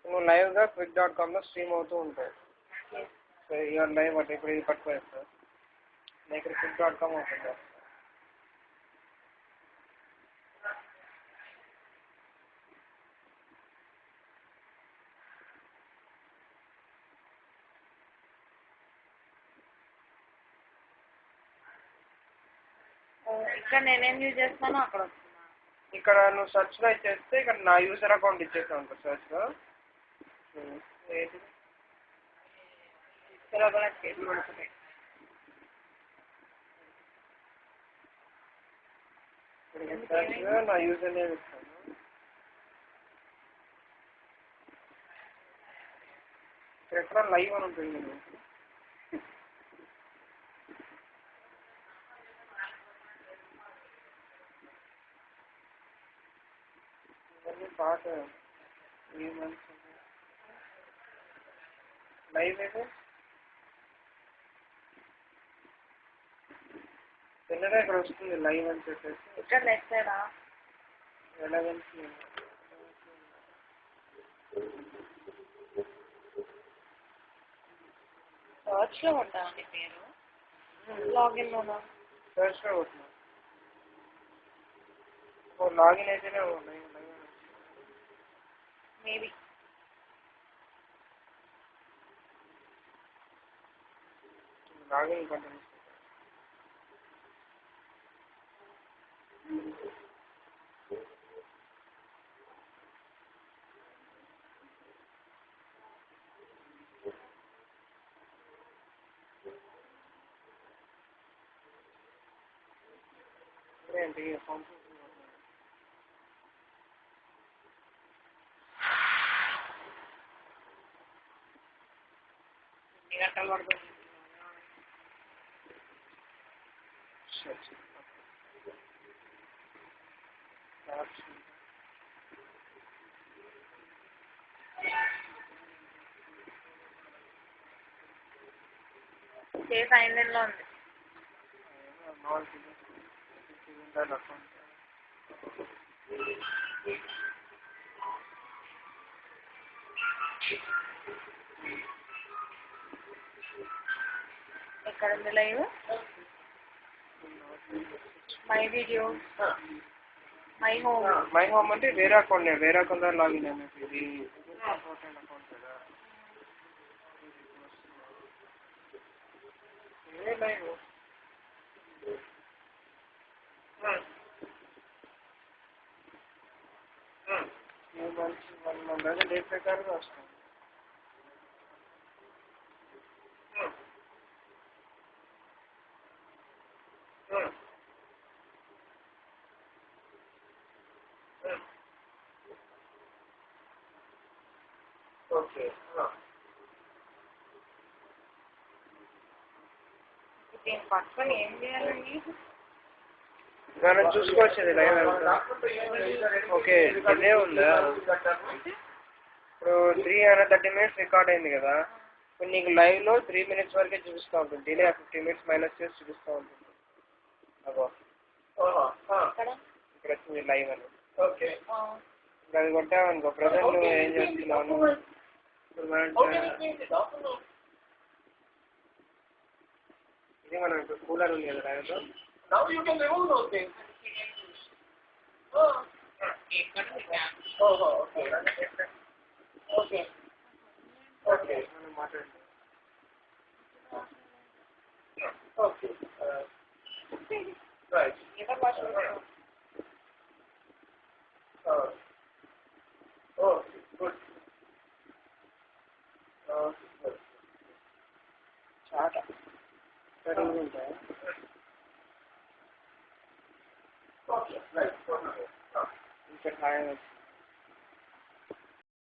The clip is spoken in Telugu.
నువ్వు లైవ్గా quick.comలో స్ట్రీమ్ అవుతూ ఉంటాయి. సో యూఆర్ లైవ్ అంటే ఇప్పుడు ఇది పట్టుకోవచ్చు. నేను ఇక్కడ quick.com ఓపెన్ చేస్తాను. ఇక్కడ నేనేం యూజ్ చేస్తానో అక్కడ వస్తున్నా. ఇక్కడ నువ్వు సెర్చ్లో ఇచ్చేస్తే ఇక్కడ నా యూజర్ అకౌంట్ ఇచ్చేసావు అనుకో సెర్చ్లో. ఏంటి ఇక్కడ కూడా చేతులు పడుతున్నాయి. సెర్చ్లో నా యూజర్ నేమ్ ఇస్తాను. ఇక్కడ ఎక్కడ లైవ్ అని ఉంటుంది. పాట ఏ మంచి లైవ్ అయితే తిన్నగా ఇక్కడ వస్తుంది లైవ్ అని చెప్పేసి. ఇక్కడ లెఫ్ట్ సైడా 11 సర్చ్లో ఉంటానండి పేరు. లాగిన్లోనా? సర్చ్లో అవుతుంది. లాగిన్ అయితేనే లైవ్ మేబీ లాగిన్ బటన్ ఏంటి అకౌంట్ ఎన్ని గంటలు పడుతుంది? కేసు ఐన్లైన్లో ఉంది. ఎక్కడ ఉంది live? My video, my home అంటే వేరే అకౌంట్ లాగిన్ అయినట్టు. ఇది అకౌంట్ కదా. ఏ లైవ్ 1 month డేట్ ప్రకారంగా వస్తుంది. ఓకే దీన్ని పట్టుకొని ఏం చేయాలండి? మనం చూసుకోవచ్చు లైవ్ అంతా. ఓకే ఇదే ఉందా? ఇప్పుడు 330 minutes రికార్డ్ అయింది కదా. ఇప్పుడు నీకు లైవ్లో 3 minutes వరకే చూపిస్తూ ఉంటుంది. డిలే 50 minutes మైనస్ చేసి చూపిస్తూ ఉంటుంది. అగో ఇక్కడ వచ్చింది లైవ్ అని. ఓకే ఇప్పుడు అది కొట్టామనుకో ప్రజెంట్ నువ్వు ఏం చేస్తున్నాను. ఇప్పుడు మనం ఇది మనం ఇప్పుడు కూలర్ ఉంది కదా లైవ్లో. Now you can remove those things. Okay. Okay. Okay. Right. Oh, good. Good. చాట సరిగ్గా ఉంటాయి. Okay. Right. ఇంకా హాయ్